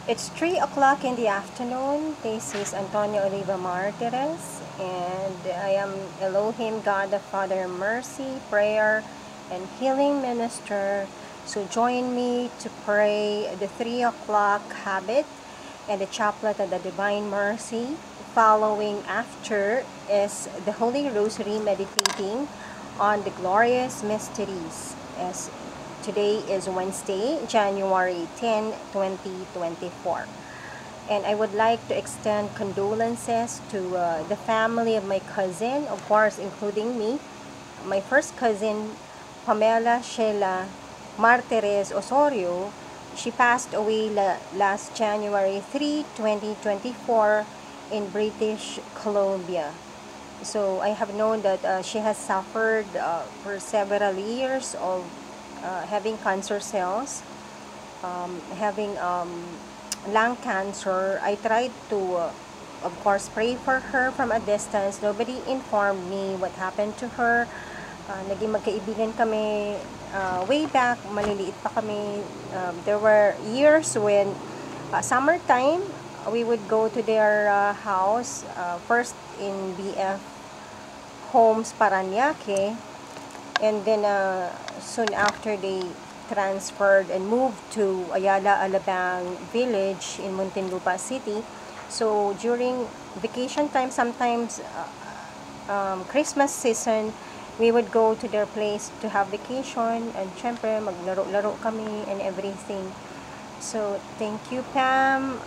It's 3 o'clock in the afternoon. This is Antonio Oliva Martires, and I am Elohim God the Father Mercy, Prayer, and Healing Minister. So join me to pray the 3 o'clock habit and the chaplet of the Divine Mercy. Following after is the Holy Rosary, meditating on the glorious mysteries, as today is Wednesday, January 10, 2024. And I would like to extend condolences to the family of my cousin, of course, including me. My first cousin, Pamela Sheila Martires Osorio, she passed away last January 3, 2024 in British Columbia. So I have known that she has suffered for several years of having cancer cells, having lung cancer. I tried to, of course, pray for her from a distance. Nobody informed me what happened to her. Naging magkaibigan kami way back, maliliit pa kami. There were years when summertime, we would go to their house, first in BF Homes, Paranaque, and then soon after they transferred and moved to Ayala Alabang Village in Muntinlupa City. So during vacation time, sometimes Christmas season, we would go to their place to have vacation, and syempre maglaro-laro kami and everything. So thank you, Pam.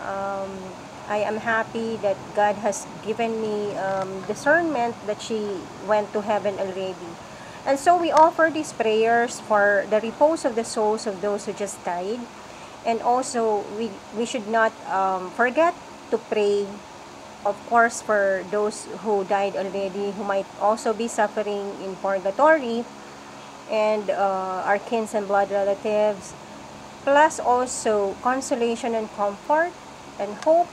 I am happy that God has given me discernment that she went to heaven already. And so we offer these prayers for the repose of the souls of those who just died. And also, we should not forget to pray, of course, for those who died already, who might also be suffering in purgatory, and our kins and blood relatives, plus also consolation and comfort and hope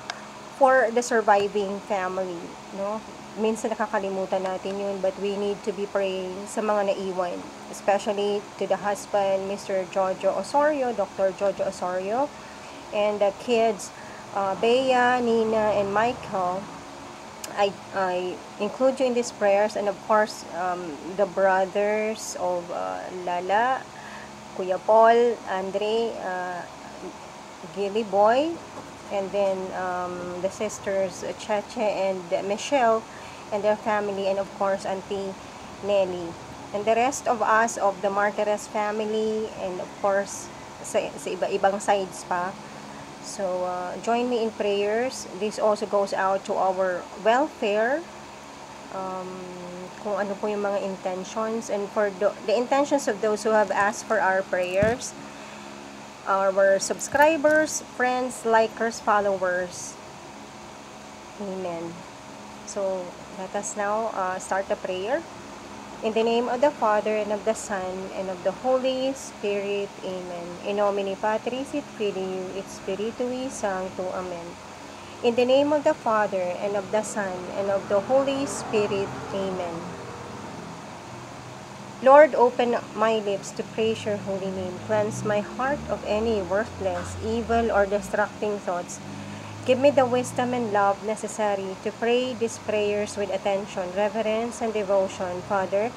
for the surviving family, no? Minsan nakakalimutan natin yun, but we need to be praying sa mga naiwan, especially to the husband, Mr. Jojo Osorio, Dr. Jojo Osorio, and the kids, Bea, Nina, and Michael. I include you in these prayers, and of course, the brothers of Lala, Kuya Paul, Andre, Gilly Boy, and then the sisters Cheche and Michelle and their family, and of course Auntie Nelly, and the rest of us of the Martires family, and of course sa iba-ibang sides pa. So join me in prayers. This also goes out to our welfare, kung ano po yung mga intentions, and for the intentions of those who have asked for our prayers, our subscribers, friends, likers, followers. Amen. So let us now start the prayer. In the name of the Father, and of the Son, and of the Holy Spirit. Amen. In nomine Patris et Filii et Spiritui Sancto. Amen. In the name of the Father, and of the Son, and of the Holy Spirit. Amen. Lord, open my lips to praise your holy name. Cleanse my heart of any worthless, evil, or distracting thoughts. Give me the wisdom and love necessary to pray these prayers with attention, reverence, and devotion. Father,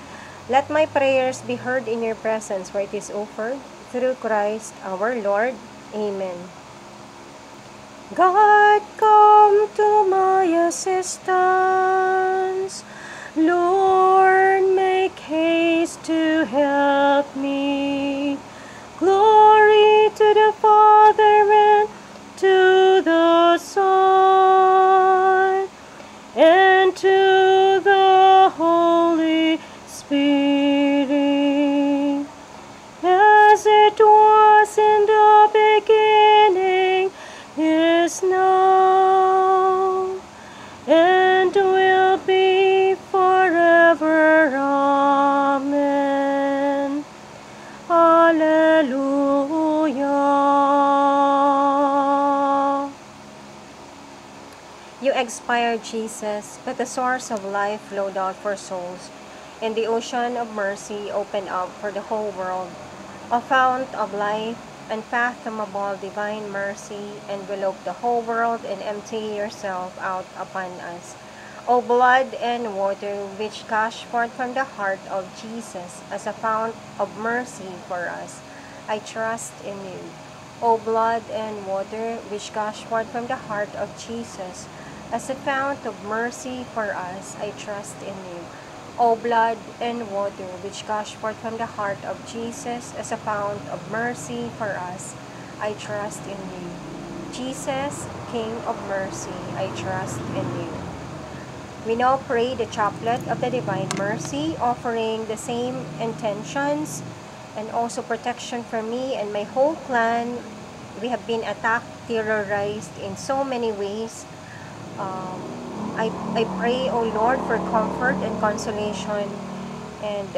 let my prayers be heard in your presence where it is offered, through Christ our Lord. Amen. God, come to my assistance. Lord, make haste to help me. Glory to the Father and to the Son and to the Holy Spirit, as it was in the beginning, is now, and will be forever. Amen. Hallelujah. You expired, Jesus, but the source of life flowed out for souls, and the ocean of mercy opened up for the whole world. A fount of life, unfathomable divine mercy, envelope the whole world and empty yourself out upon us. O blood and water which gush forth from the heart of Jesus as a fount of mercy for us, I trust in you. O blood and water which gush forth from the heart of Jesus as a fount of mercy for us, I trust in you. O blood and water which gush forth from the heart of Jesus as a fount of mercy for us, I trust in you. Jesus, King of mercy, I trust in you. We now pray the chaplet of the Divine Mercy, offering the same intentions and also protection for me and my whole clan. We have been attacked, terrorized in so many ways. I pray, O Lord, for comfort and consolation and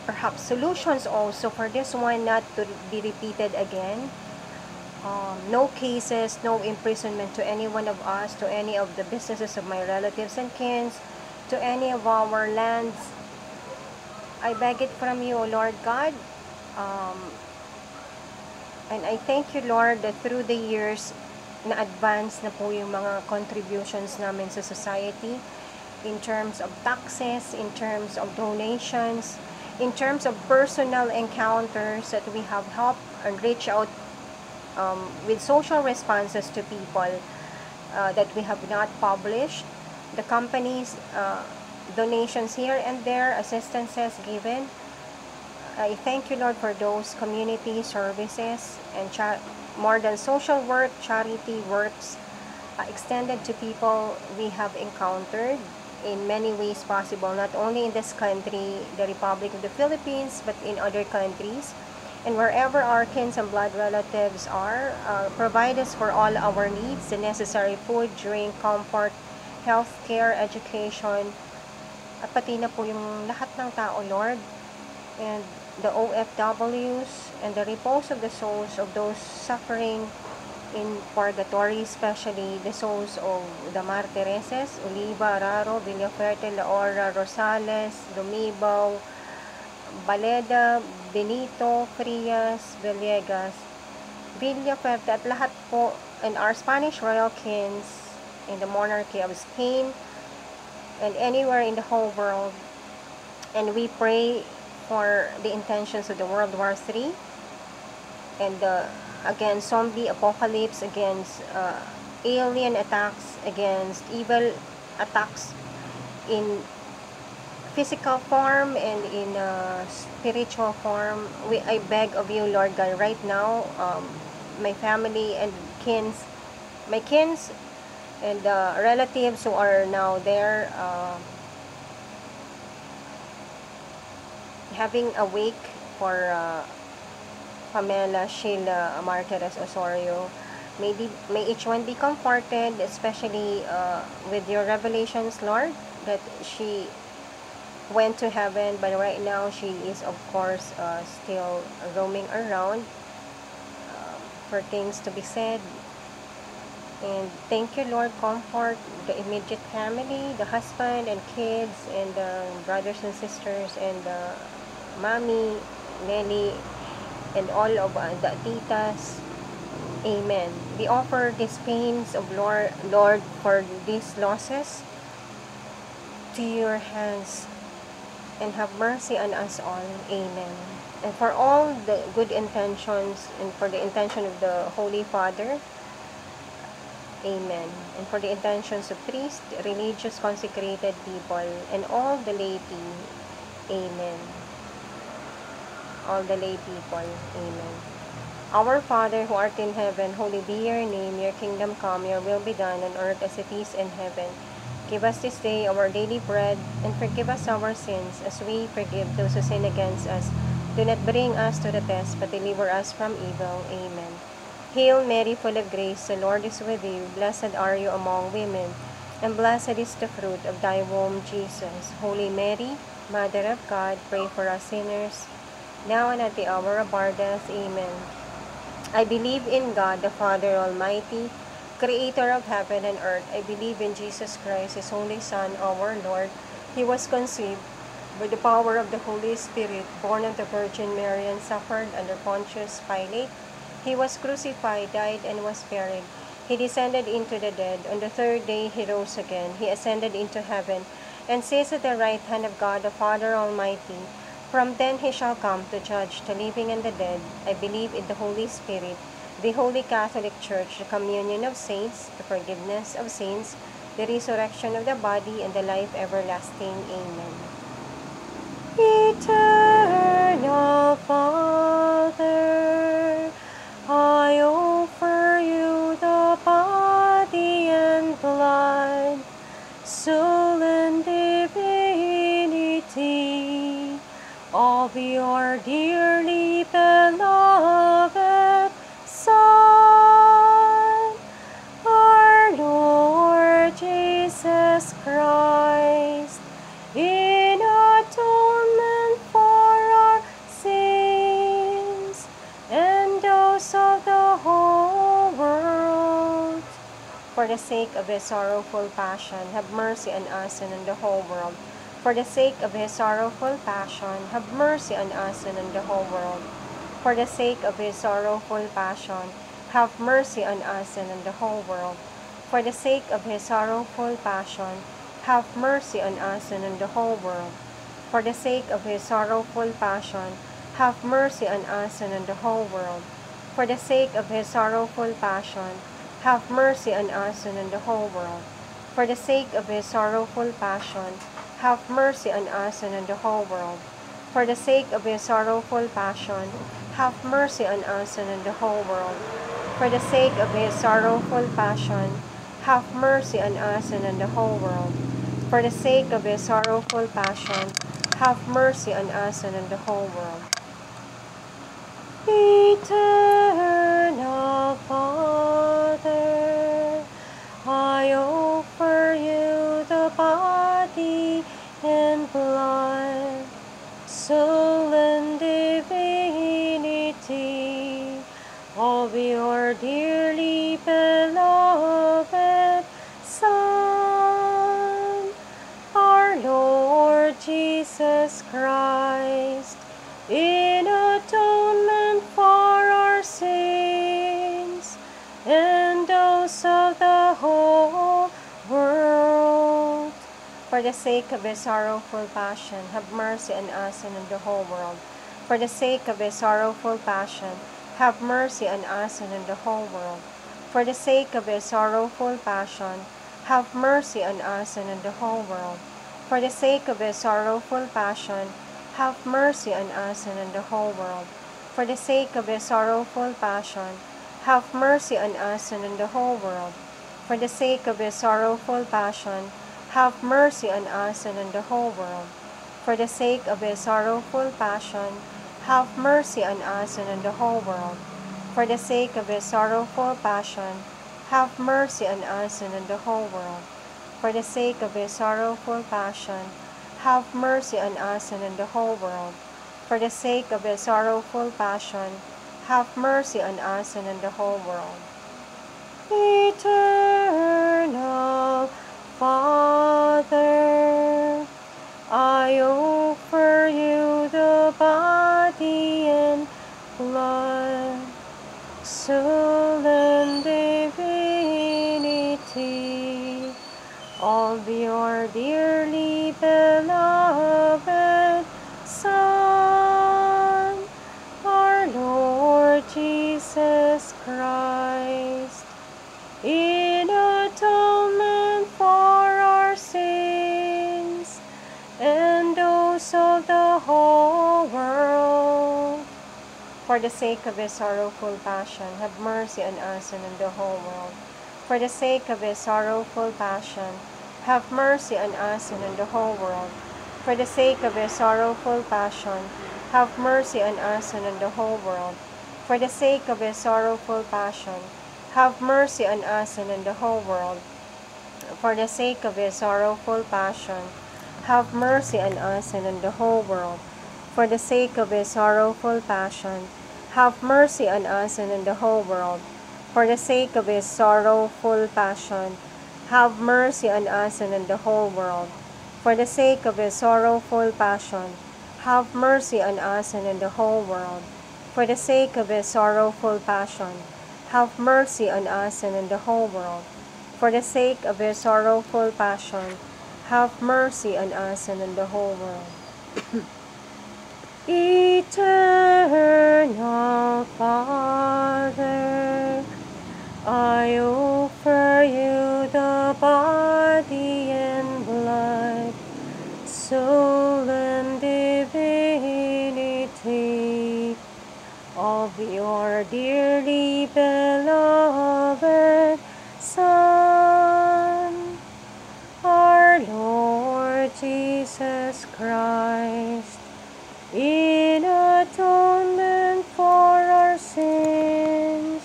perhaps solutions also for this one not to be repeated again. No cases, no imprisonment to any one of us, to any of the businesses of my relatives and kins, to any of our lands. I beg it from you, O Lord God. And I thank you, Lord, that through the years, na-advance na po yung mga contributions namin sa society in terms of taxes, in terms of donations, in terms of personal encounters that we have helped and reach out with social responses to people that we have not published. The companies, donations here and there, assistances given. I thank you, Lord, for those community services and more than social work, charity works extended to people we have encountered in many ways possible, not only in this country, the Republic of the Philippines, but in other countries. And wherever our kins and blood relatives are, provide us for all our needs, the necessary food, drink, comfort, health care, education, at pati na po yung lahat ng tao, Lord. And the OFWs and the repose of the souls of those suffering in purgatory, especially the souls of the Martires, Oliva, Araro, Villaferte, Laora, Rosales, Lumibaw, Baleda, Benito, Frias, Villegas, Villaferte, at lahat po, and our Spanish royal kings in the monarchy of Spain and anywhere in the whole world. And we pray for the intentions of the World War III and against zombie apocalypse, against alien attacks, against evil attacks in physical form and in spiritual form. I beg of you, Lord God, right now, my family and my kins and relatives who are now there having a wake for Pamela, Sheila, Martires, Osorio. May each one be comforted, especially with your revelations, Lord, that she went to heaven, but right now she is, of course, still roaming around for things to be said. And thank you, Lord, comfort the immediate family, the husband and kids, and the brothers and sisters, and Mommy, Nelly, and all of the titas. Amen. We offer these pains of Lord, for these losses to your hands, and have mercy on us all. Amen. And for all the good intentions, and for the intention of the Holy Father, amen. And for the intentions of priests, religious consecrated people, and all the laity, amen. All the lay people, amen. Our Father, who art in heaven, holy be your name. Your kingdom come, your will be done on earth as it is in heaven. Give us this day our daily bread, and forgive us our sins as we forgive those who sin against us. Do not bring us to the test, but deliver us from evil. Amen. Hail Mary, full of grace, the Lord is with you. Blessed are you among women, and blessed is the fruit of thy womb, Jesus. Holy Mary, Mother of God, pray for us sinners, now and at the hour of our death. Amen. I believe in God, the Father Almighty, Creator of heaven and earth. I believe in Jesus Christ, His only Son, our Lord. He was conceived by the power of the Holy Spirit, born of the Virgin Mary, and suffered under Pontius Pilate. He was crucified, died, and was buried. He descended into the dead. On the third day he rose again. He ascended into heaven, and sits at the right hand of God the Father Almighty. From then he shall come to judge the living and the dead. I believe in the Holy Spirit, the Holy Catholic Church, the communion of saints, the forgiveness of sins, the resurrection of the body, and the life everlasting. Amen. Eternal Father, I offer you the body and blood, soul and divinity of your dearly beloved Son, our Lord Jesus Christ, in atonement for our sins and those of the whole world. For the sake of his sorrowful passion, have mercy on us and on the whole world. For the sake of his sorrowful passion, have mercy on us and on the whole world. For the sake of his sorrowful passion, have mercy on us and on the whole world. For the sake of his sorrowful passion, have mercy on us and on the whole world. For the sake of his sorrowful passion, have mercy on us and on the whole world. For the sake of his sorrowful passion, have mercy on us and on the whole world. For the sake of his sorrowful passion, have mercy on us and on the whole world. For the sake of his sorrowful passion, have mercy on us and on the whole world. For the sake of his sorrowful passion, have mercy on us and on the whole world. For the sake of his sorrowful passion, have mercy on us and on the whole world. Eternal Father, I offer you the body and blood, soul and divinity of your dearly beloved Son, our Lord Jesus Christ, in atonement for our sins and those of the whole world. For the sake of his sorrowful passion, have mercy on us and on the whole world. For the sake of his sorrowful passion, have mercy on us and on the whole world. For the sake of his sorrowful passion, have mercy on us and on the whole world. For the sake of his sorrowful passion, have mercy on us and on the whole world. For the sake of his sorrowful passion, have mercy on us and on the whole world. For the sake of his sorrowful passion, have mercy on us and on the whole world. For the sake of his sorrowful passion, have mercy on us and on the whole world. For the sake of his sorrowful passion, have mercy on us and on the whole world. For the sake of his sorrowful passion, have mercy on us and on the whole world. For the sake of his sorrowful passion, have mercy on us and on the whole world. Eternal Father, I offer you the body and blood, soul and divinity of your dearly beloved Son, our Lord Jesus Christ, in atonement for our sins and those of the whole world. For the sake of his sorrowful passion, have mercy on us and on the whole world. For the sake of his sorrowful passion, have mercy on us and on the whole world. For the sake of his sorrowful passion, have mercy on us and on the whole world. For the sake of his sorrowful passion, have mercy on us and on the whole world. For the sake of his sorrowful passion, have mercy on us and on the whole world. For the sake of his sorrowful passion, have mercy on us and on the whole world. For the sake of his sorrowful passion, have mercy on us and on the whole world. For the sake of his sorrowful passion, have mercy on us and on the whole world. for the sake of his sorrowful passion, have mercy on us and on the whole world. For the sake of his sorrowful passion, have mercy on us and on the whole world. Eternal Father, I offer you the body and blood, soul and divinity of your dearly beloved Son, our Lord Jesus Christ, in atonement for our sins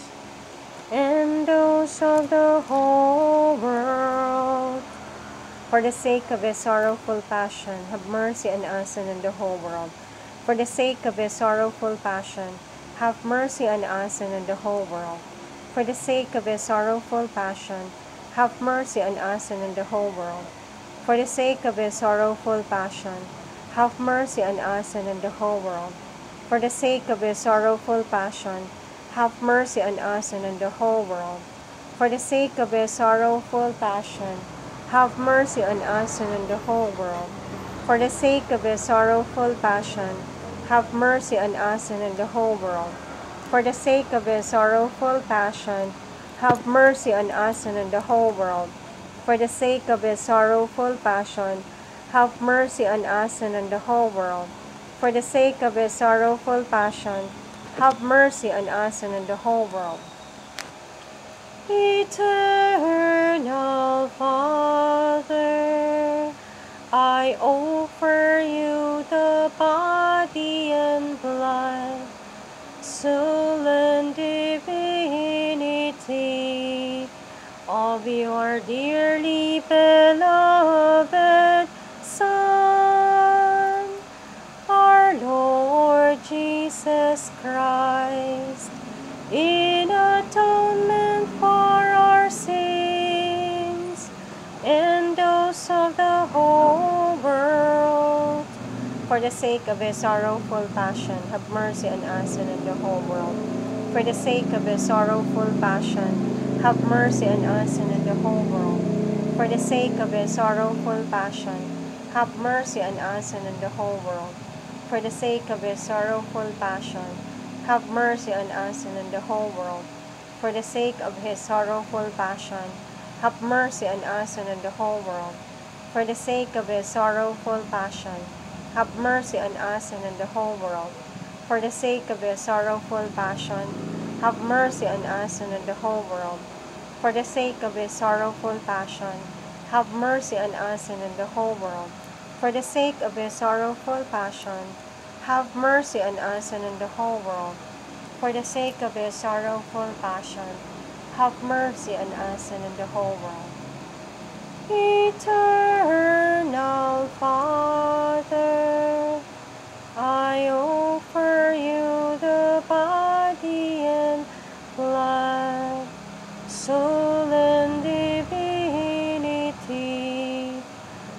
and those of the whole world. For the sake of his sorrowful passion, have mercy on us and on the whole world. For the sake of his sorrowful passion, have mercy on us and on the whole world. For the sake of his sorrowful passion, have mercy on us and on the whole world. For the sake of his sorrowful passion, have mercy on us and on the whole world. For the sake of his sorrowful passion, have mercy on us and on the whole world. For the sake of his sorrowful passion, have mercy on us and on the whole world. For the sake of his sorrowful passion, have mercy on us and on the whole world. For the sake of his sorrowful passion, have mercy on us and on the whole world. For the sake of his sorrowful passion, have mercy on us and on the whole world. For the sake of his sorrowful passion, have mercy on us and on the whole world. Eternal Father, I offer you the body and blood, soul and divinity of your dearly beloved Son, our Lord Jesus Christ, in atonement for our sins and those of the whole world. For the sake of his sorrowful passion, have mercy on us and on the whole world. For the sake of his sorrowful passion, have mercy on us and on the whole world. For the sake of his sorrowful passion, have mercy on us and on the whole world. For the sake of his sorrowful passion, have mercy on us and on the whole world. For the sake of his sorrowful passion, have mercy on us and on the whole world. For the sake of his sorrowful passion, have mercy on us and on the whole world. For the sake of his sorrowful passion, have mercy on us and on the whole world. For the sake of his sorrowful passion, have mercy on us and on the whole world. For the sake of his sorrowful passion, have mercy on us and on the whole world. For the sake of his sorrowful passion, have mercy on us and on the whole world. Eternal Father, I offer you the body and blood, soul and divinity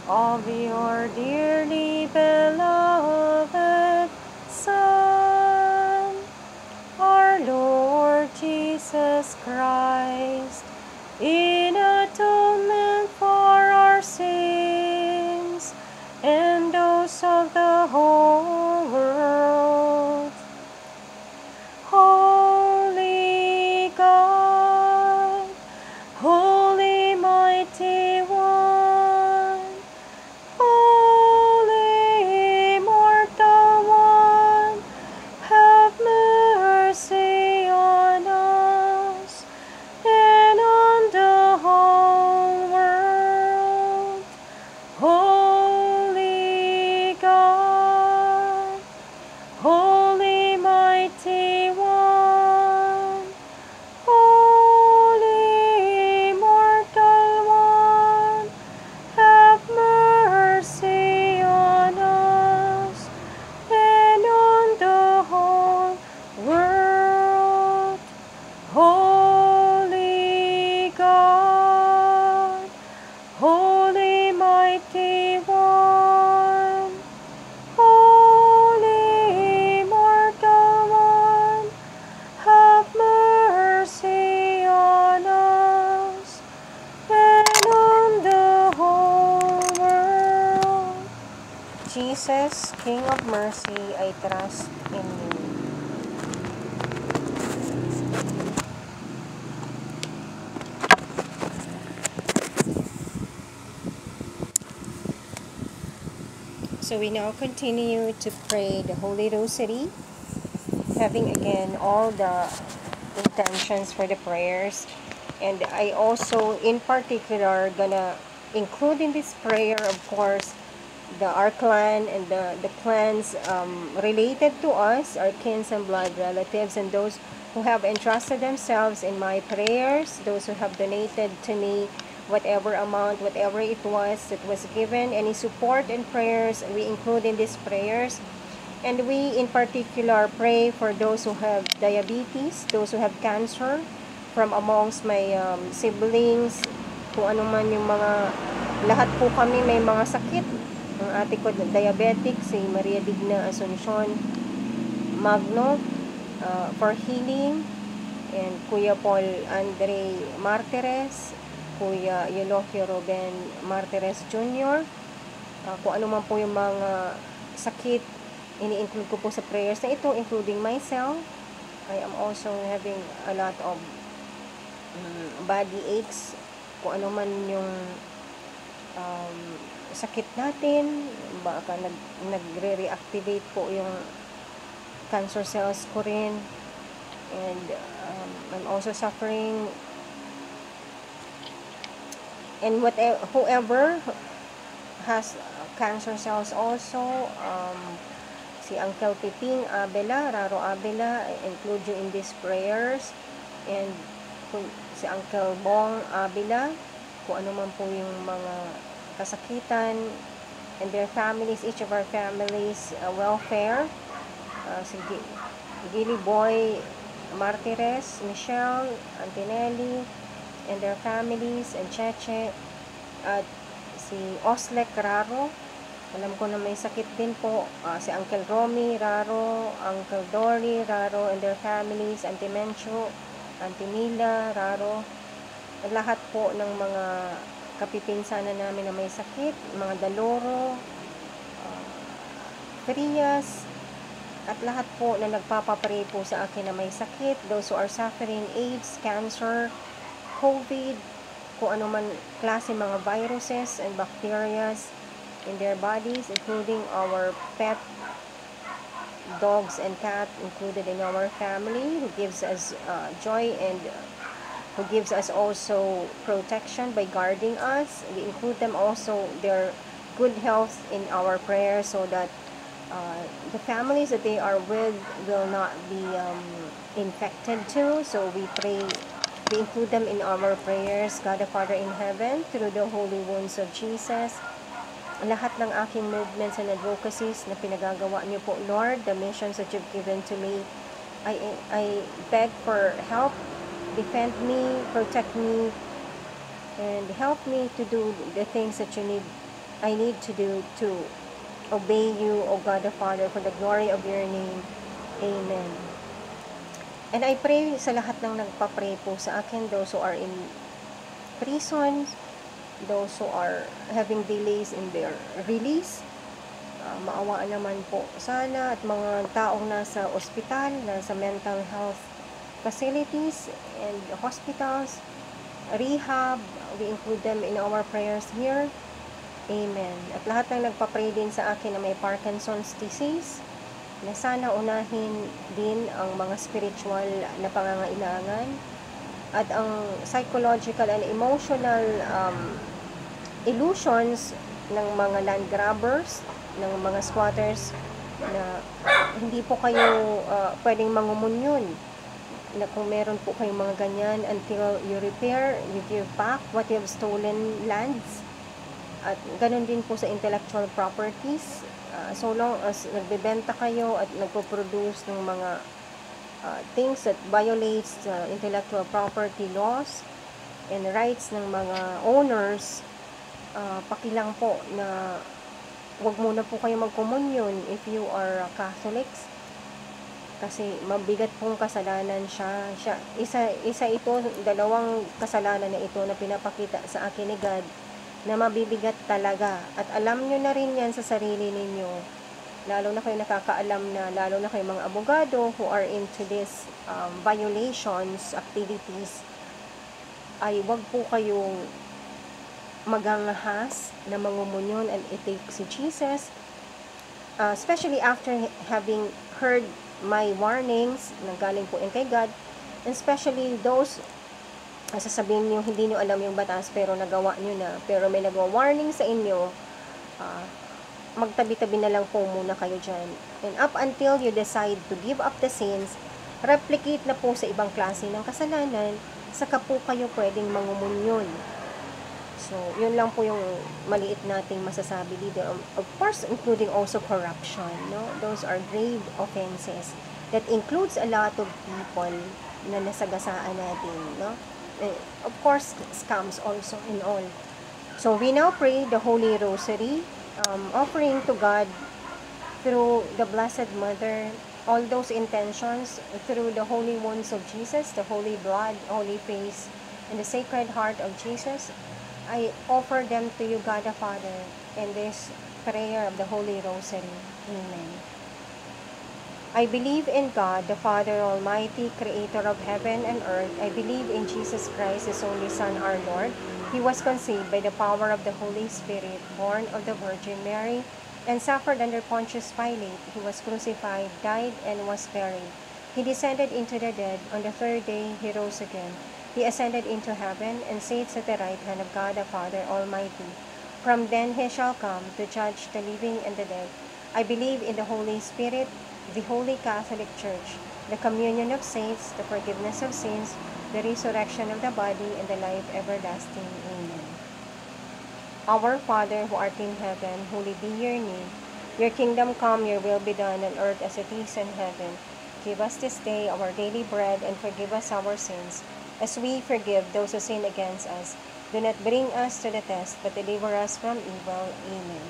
of your dearly beloved Son, our Lord Jesus Christ, in atonement for our sins and those of the whole world. Holy God, Holy Mighty One, Holy Immortal One, have mercy on us and on the Jesus, King of Mercy, I trust in you. So we now continue to pray the Holy Rosary, having again all the intentions for the prayers. And I also, in particular, gonna include in this prayer, of course, our clan and the clans related to us, our kins and blood relatives, and those who have entrusted themselves in my prayers, those who have donated to me whatever amount, whatever it was that was given, any support and prayers, we include in these prayers. And we in particular pray for those who have diabetes, those who have cancer, from amongst my siblings, kung ano man yung mga, lahat po kami may mga sakit. Ang ate ko diabetic, si Maria Digna Asuncion Magno, for healing, and Kuya Paul Andre Martires, Kuya Eulogio Ruben Martires Jr., kung ano man po yung mga sakit, ini-include ko po sa prayers na ito, including myself. I am also having a lot of body aches, kung ano man yung sakit natin, baka nagre-reactivate po yung cancer cells ko rin, and I'm also suffering, and whoever has cancer cells also, si Uncle Piping Abela, Raro Abela, I include you in these prayers, and si Uncle Bong Abela, kung ano man po yung mga kasakitan, and their families, each of our families, welfare, si Gilly Boy Martires, Michelle, Antinelli, and their families, and Cheche, at si Oslek Raro, alam ko na may sakit din po, si Uncle Romy Raro, Uncle Dory Raro, and their families, Auntie Mencho, Auntie Mila Raro, at lahat po ng mga kapipinsanan namin na may sakit, mga Daloro, Frias, at lahat po na nagpapapray po sa akin na may sakit, those who are suffering AIDS, cancer, COVID, kung ano man klase mga viruses and bacterias in their bodies, including our pet dogs and cat included in our family, who gives us joy and who gives us also protection by guarding us. We include them also, their good health in our prayers, so that the families that they are with will not be infected too. So we pray, we include them in our prayers. God the Father in heaven, through the holy wounds of Jesus, lahat ng aking movements and advocacies na pinagagawa niyo po, Lord, the missions that you've given to me, I beg for help, defend me, protect me, and help me to do the things that I need to do to obey you, O God the Father, for the glory of your name. Amen. And I pray sa lahat ng nagpa-pray po sa akin, those who are in prisons, those who are having delays in their release, maawaan naman po sana, at mga taong nasa ospital, nasa mental health facilities and hospitals, rehab, we include them in our prayers here. Amen. At lahat ng nagpa-pray din sa akin na may Parkinson's disease, na sana unahin din ang mga spiritual na pangangailangan at ang psychological and emotional illusions ng mga land grabbers, ng mga squatters, na hindi po kayo pwedeng mangumunyon, na kung meron po kayong mga ganyan, until you repair, you give back what you have stolen lands. At ganun din po sa intellectual properties, so long as nagbebenta kayo at nagpo-produce ng mga things that violates the intellectual property laws and rights ng mga owners, pakilang po na wag muna po kayo magkomunyon if you are Catholics, kasi mabigat pong kasalanan siya. Isa ito, dalawang kasalanan na ito na pinapakita sa akin ni God na mabibigat talaga. At alam nyo na rin yan sa sarili ninyo. Lalo na kayo nakakaalam na, lalo na kayo mga abogado who are into this violations, activities, ay wag po kayong magangahas na mangumunyon and itake si Jesus. Especially after having heard my warnings na galing po kay God, and especially those sasabihin nyo hindi nyo alam yung batas pero nagawa nyo na, pero may nagwa-warning sa inyo, magtabi-tabi na lang po muna kayo dyan. And up until you decide to give up the sins, replicate na po sa ibang klase ng kasalanan, saka po kayo pwedeng mangumunyon. So, yun lang po yung maliit nating masasabi dito. Of course, including also corruption, no? Those are grave offenses that includes a lot of people na nasagasaan natin, no? Of course, scams also in all. So, we now pray the Holy Rosary, offering to God through the Blessed Mother, all those intentions through the holy wounds of Jesus, the holy blood, holy face, and the Sacred Heart of Jesus. I offer them to you, God the Father, in this prayer of the Holy Rosary. Amen. I believe in God, the Father Almighty, creator of heaven and earth. I believe in Jesus Christ, His only Son, our Lord. He was conceived by the power of the Holy Spirit, born of the Virgin Mary, and suffered under Pontius Pilate. He was crucified, died, and was buried. He descended into the dead. On the third day, He rose again. He ascended into heaven and sits at the right hand of God the Father Almighty. From then He shall come to judge the living and the dead. I believe in the Holy Spirit, the Holy Catholic Church, the communion of saints, the forgiveness of sins, the resurrection of the body, and the life everlasting. Amen. Our Father, who art in heaven, holy be your name. Your kingdom come, your will be done on earth as it is in heaven. Give us this day our daily bread, and forgive us our sins, as we forgive those who sin against us. Do not bring us to the test, but deliver us from evil. Amen.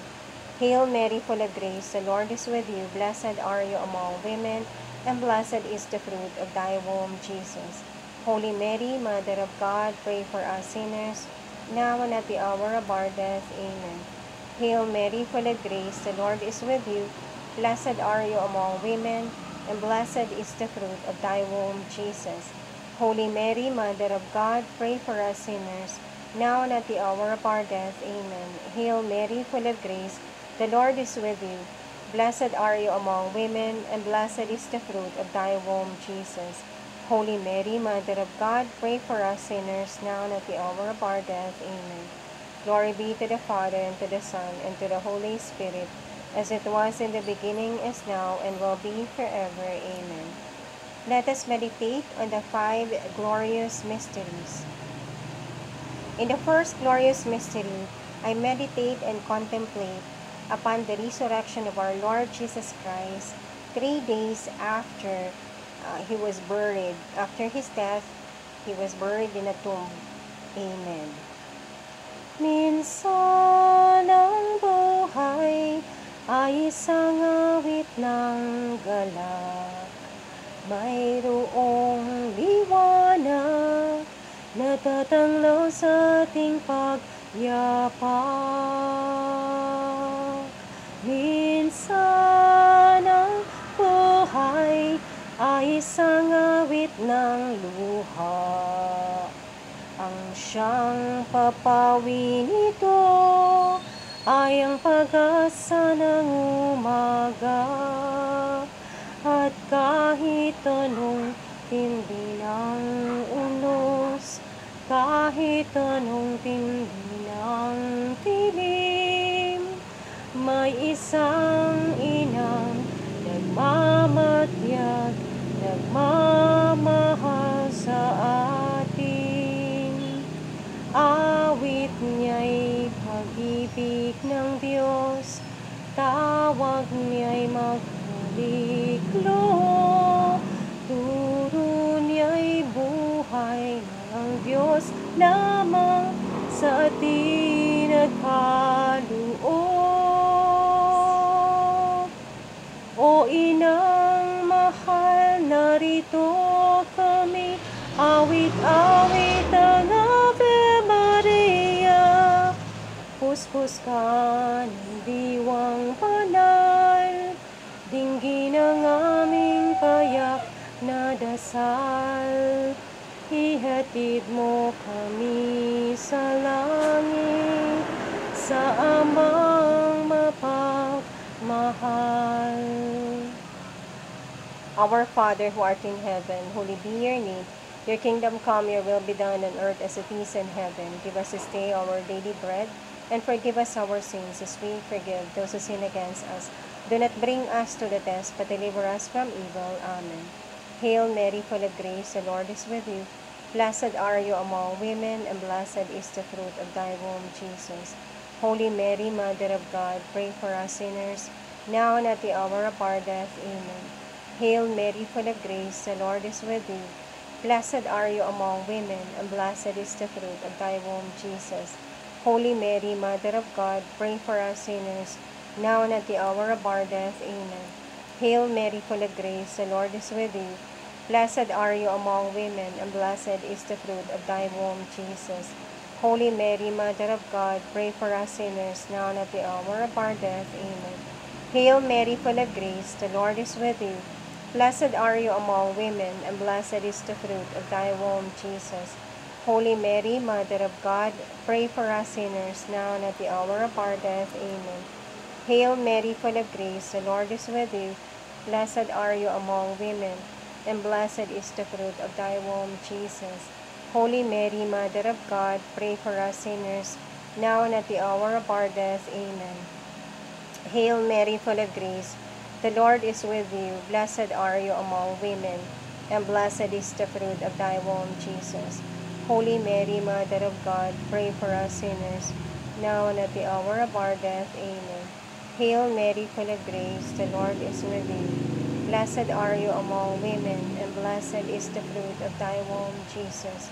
Hail Mary, full of grace, the Lord is with you. Blessed are you among women, and blessed is the fruit of thy womb, Jesus. Holy Mary, Mother of God, pray for us sinners, now and at the hour of our death. Amen. Hail Mary, full of grace, the Lord is with you. Blessed are you among women, and blessed is the fruit of thy womb, Jesus. Holy Mary, Mother of God, pray for us sinners, now and at the hour of our death. Amen. Hail Mary, full of grace, the Lord is with you. Blessed are you among women, and blessed is the fruit of thy womb, Jesus. Holy Mary, Mother of God, pray for us sinners, now and at the hour of our death. Amen. Glory be to the Father, and to the Son, and to the Holy Spirit, as it was in the beginning, is now, and will be forever. Amen. Let us meditate on the 5 glorious mysteries. In the first glorious mystery, I meditate and contemplate upon the resurrection of our Lord Jesus Christ 3 days after He was buried. After His death, He was buried in a tomb. Amen. Minsan ang buhay ay isang awit ng galak. Mayroong liwanag na tatanglaw sa ating pagyapak. Minsan ang buhay ay isang awit ng luha. Ang siyang papawi nito ay ang pag-asa ng umaga. At kahit anong tindi ng unos, kahit anong tindi ng tilim, may isang inang nagmamatyag, nagmamahal sa atin. Awit niya'y pag-ibig ng Diyos, tawag niya'y maghuliklo, turo niya'y buhay ng Diyos lamang sa atin nagkaloob. O inang mahal, narito kami, awit-awit ang Ave Maria. Hatid mo kami sa langit, sa amang mapagmahal. Our Father who art in heaven, holy be your name. Your kingdom come, your will be done on earth as it is in heaven. Give us this day our daily bread, and forgive us our sins as we forgive those who sin against us. Do not bring us to the test, but deliver us from evil. Amen. Hail Mary, full of grace, the Lord is with you. Blessed are you among women, and blessed is the fruit of thy womb, Jesus. Holy Mary, Mother of God, pray for us sinners, now and at the hour of our death. Amen. Hail Mary, full of grace, the Lord is with thee. Blessed are you among women, and blessed is the fruit of thy womb, Jesus. Holy Mary, Mother of God, pray for us sinners, now and at the hour of our death. Amen. Hail Mary, full of grace, the Lord is with thee. Blessed are you among women, and blessed is the fruit of thy womb, Jesus. Holy Mary, Mother of God, pray for us sinners, now and at the hour of our death. Amen. Hail Mary, full of grace, the Lord is with you. Blessed are you among women, and blessed is the fruit of thy womb, Jesus. Holy Mary, Mother of God, pray for us sinners, now and at the hour of our death. Amen. Hail Mary, full of grace, the Lord is with you. Blessed are you among women, and blessed is the fruit of thy womb, Jesus. Holy Mary, Mother of God, pray for us sinners, now and at the hour of our death. Amen. Hail Mary, full of grace, the Lord is with you. Blessed are you among women, and blessed is the fruit of thy womb, Jesus. Holy Mary, Mother of God, pray for us sinners, now and at the hour of our death. Amen. Hail Mary, full of grace, the Lord is with you. Blessed are you among women, and blessed is the fruit of thy womb, Jesus.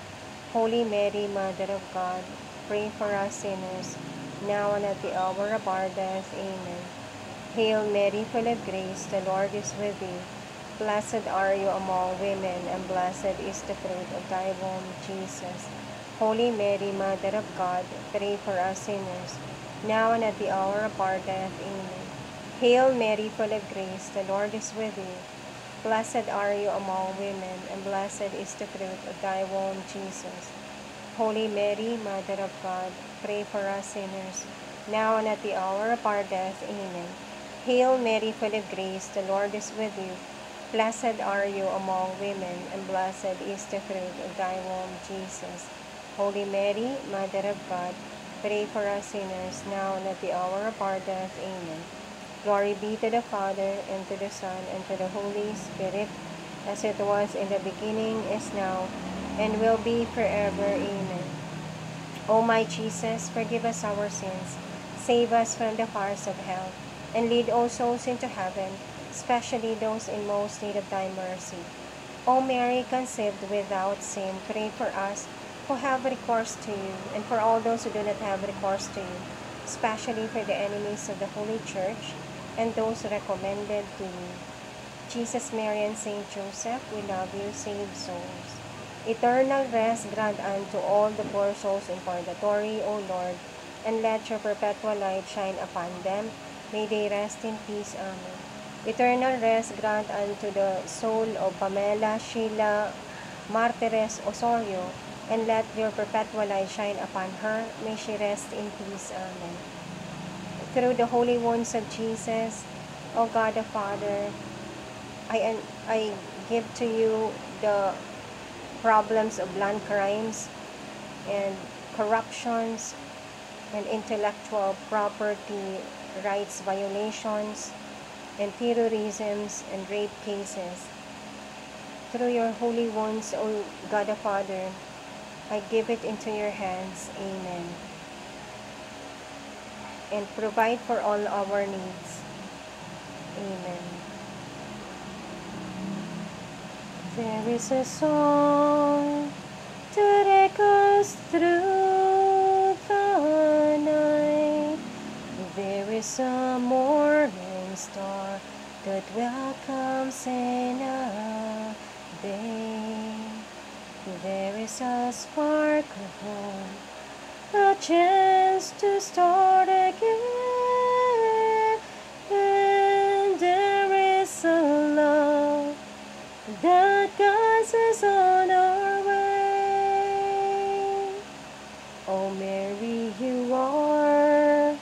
Holy Mary, Mother of God, pray for us sinners, now and at the hour of our death. Amen. Hail Mary, full of grace, the Lord is with thee. Blessed are you among women, and blessed is the fruit of thy womb, Jesus. Holy Mary, Mother of God, pray for us sinners, now and at the hour of our death. Amen. Hail Mary, full of grace, the Lord is with thee. Blessed are you among women, and blessed is the fruit of thy womb, Jesus. Holy Mary, Mother of God, pray for us sinners, now and at the hour of our death. Amen. Hail Mary, full of grace, the Lord is with you. Blessed are you among women, and blessed is the fruit of thy womb, Jesus. Holy Mary, Mother of God, pray for us sinners, now and at the hour of our death. Amen. Glory be to the Father, and to the Son, and to the Holy Spirit, as it was in the beginning, is now, and will be forever. Amen. O my Jesus, forgive us our sins, save us from the fires of hell, and lead all souls into heaven, especially those in most need of thy mercy. O Mary, conceived without sin, pray for us who have recourse to you, and for all those who do not have recourse to you, especially for the enemies of the Holy Church, and those recommended to you. Jesus, Mary, and Saint Joseph, we love you, save souls. Eternal rest grant unto all the poor souls in purgatory, O Lord, and let your perpetual light shine upon them. May they rest in peace. Amen. Eternal rest grant unto the soul of Pamela Sheila Martires Osorio, and let your perpetual light shine upon her. May she rest in peace. Amen. Through the holy wounds of Jesus, O God the Father, I give to you the problems of land crimes and corruptions and intellectual property rights violations and terrorisms and rape cases. Through your holy wounds, O God the Father, I give it into your hands. Amen. And provide for all our needs. Amen. There is a song that echoes through the night. There is a morning star that welcomes in a day. There is a spark of hope, a chance to start again. And there is a love that guides us on our way. Mary, you are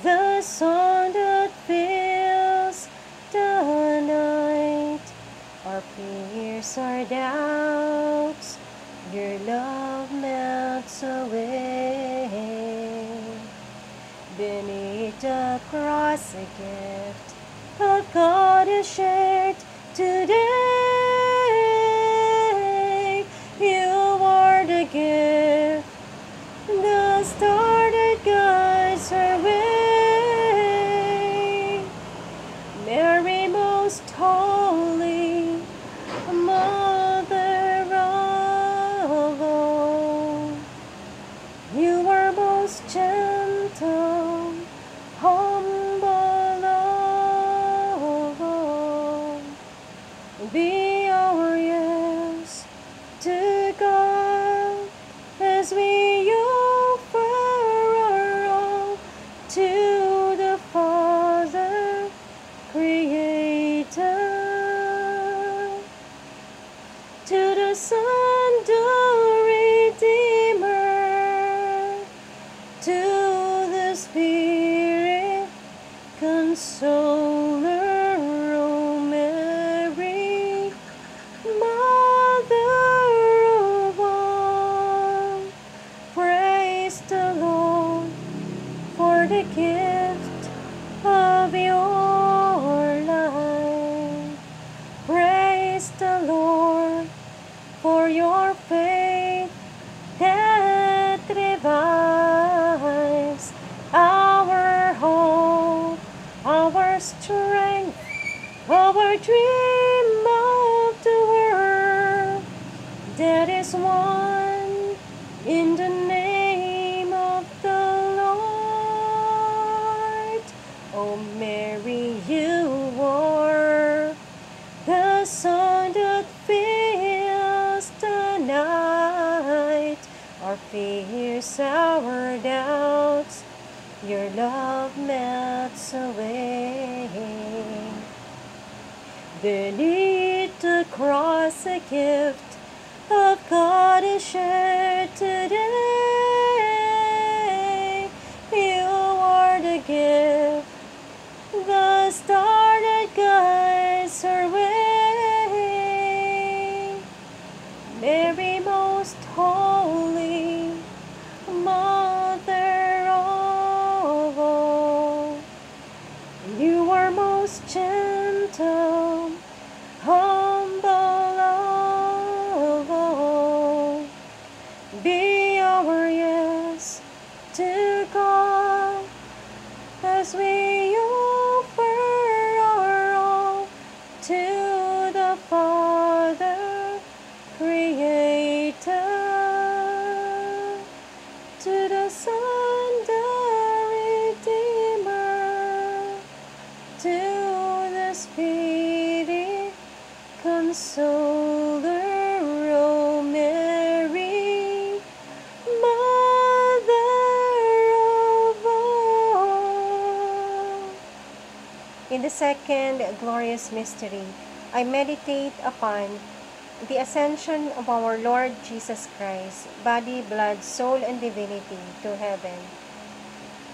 the sun that fills the night. Our fears, our doubts, your love melts away. Beneath the cross, a gift of God is shared today. You are the gift, the star that guides our way. Mary, most holy, Mother of all, you are most gentle, humble of all. Be our yes to God as we offer our all to the Father, Creator, to the Son, the Redeemer, to the Spirit, Consoler, O Mary, Mother of all. Praise the Lord for the gift of your life. Praise the Lord for your faith that revives our hope, our strength, our dream of the world that is one in the name of the Lord. Oh Mary, you are the sun that fills the night. Our fears, our doubts, your love melts away. Beneath the cross, a gift of God is shared today. You are the gift, the star that guides our way. Mary, most holy, Mother of all, you are most gentle, humble of all. Be our yes to God as we offer our all to the Father, Creator, to the Son, the Redeemer, to the Spirit, Consoler, O Mary, Mother of all. In the second glorious mystery, I meditate upon the ascension of our Lord Jesus Christ, body, blood, soul, and divinity, to heaven.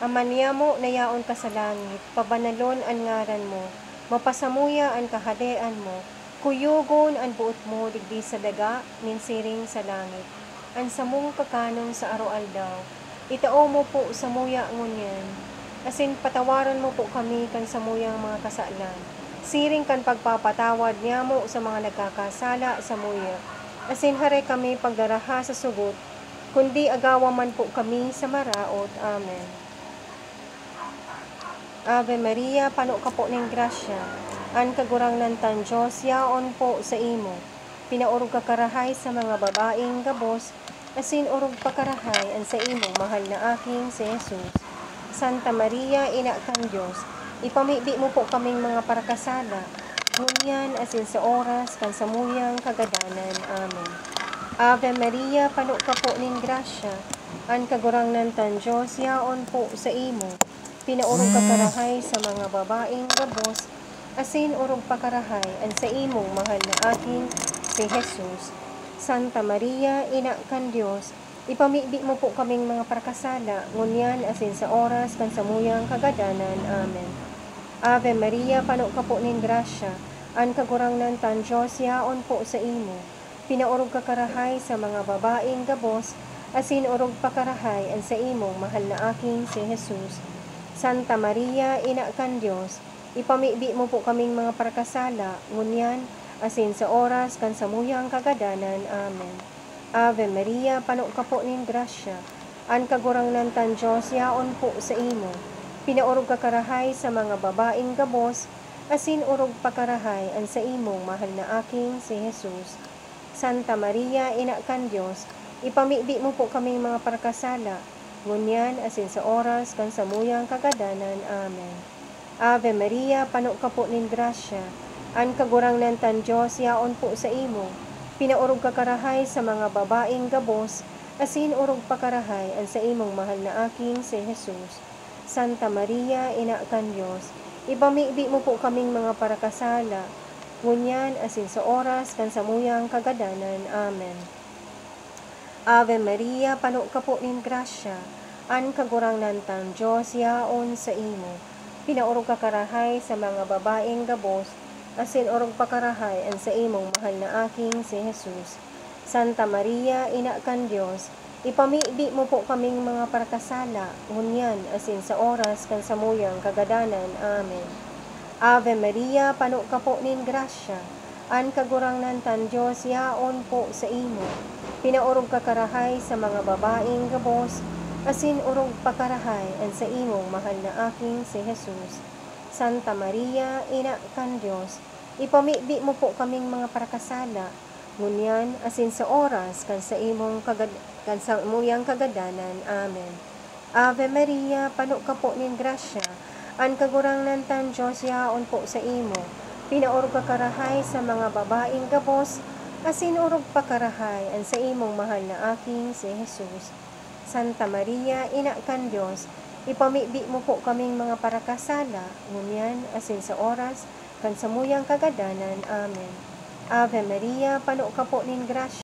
Ama niyamo na yaon ka sa langit, pabanalon ang ngaran mo, mapasamuya ang kahadean mo, kuyugon ang buot mo, digdi sa daga, ninsiring sa langit. Ang samong kakanon sa araw-aldaw, itao mo po sa muya ngunyan, asin patawaran mo po kami kan samuyang mga kasalan. Siring kan pagpapatawad niya mo sa mga nagkakasala sa muya. Asin hare kami pagdaraha sa sugot, kundi agawa man po kami sa maraot. Amen. Ave Maria, pano ka po ning grasya, an kagurangnan tan Diyos, yaon po sa imo. Pinaurog ka karahay sa mga babaeng gabos, asin urog pakarahay an sa imong mahal na aking si Jesus. Santa Maria, ina kan Diyos, ipamibi mo po kaming mga parakasala, ngunyan asin sa oras kan samuyang kagadanan. Amen. Ave Maria, pano ka po ning grasya, an kagurangnan tan Diyos, yaon po sa imo. Pinaurog ka karahay sa mga babaeng gabos, asin urog pakarahay an sa imong mahal na aking si Jesus. Santa Maria, ina kan Diyos, Ipamibi mo po kaming mga prakasala, ngunyan asin sa oras kan samuyang kagadanan. Amen. Ave Maria, pano ka po nin grasya, an kagurangnan tan Diyos yaon po sa imo. Pinaurog ka karahay sa mga babaeng gabos, asin urog pa karahay an sa imong mahal na aking si Jesus. Santa Maria, ina kan Diyos, ipamibi mo po kaming mga prakasala, ngunyan asin sa oras kan samuyang kagadanan. Amen. Ave Maria, pano ka po nin grasya, an kagurangnan tan Diyos yaon po sa imo. Pinaurog ka karahay sa mga babaeng gabos, asin urog pa karahay an sa imong mahal na aking si Jesus. Santa Maria, ina kan Diyos, ipamibi mo po kaming mga prakasala, ngunyan asin sa oras kan samuyang kagadanan. Amen. Ave Maria, pano ka po nin grasya, an kagurangnan tan Diyos yaon po sa imo. Pinaurog ka karahay sa mga babaeng gabos, asin urog pa karahay an sa imong mahal na aking si Jesus. Santa Maria, ina kan Diyos, ipamibi mo po kaming mga parakasala, ngunyan asin sa oras kan samuyang kagadanan. Amen. Ave Maria, pano ka po nin grasya, an kagurangnan tan Diyos yaon sa imo. Pinaurog ka karahay sa mga babaeng gabos, asin urog pa karahay an sa imong mahal na aking si Jesus. Santa Maria, ina kan Diyos, ipamibi mo po kaming mga parakasala, ngunyan asin sa oras kan samuyang kagadanan. Amen. Ave Maria, pano ka po nin grasya, an kagurangnan tan Diyos yaon po sa imo. Pinaurog ka karahay sa mga babaeng gabos, asin urog pa karahay an sa imong mahal na aking si Jesus. Santa Maria, ina kan Diyos, ipamibi mo po kaming mga parakasala, ngunyan asin sa oras kan sa imuyang kagadanan. Amen. Ave Maria, pano ka po nin grasya, an kagurangnan tan Diyos yaon po sa imo. Pinaurog ka karahay sa mga babaeng gabos, asin urog pa karahay an sa imong mahal na aking si Jesus. Santa Maria, ina kan Diyos, ipamibi mo po kaming mga parakasala, ngunyan asin sa oras kan samuyang kagadanan. Amen. Ave Maria, pano ka po nin grasya,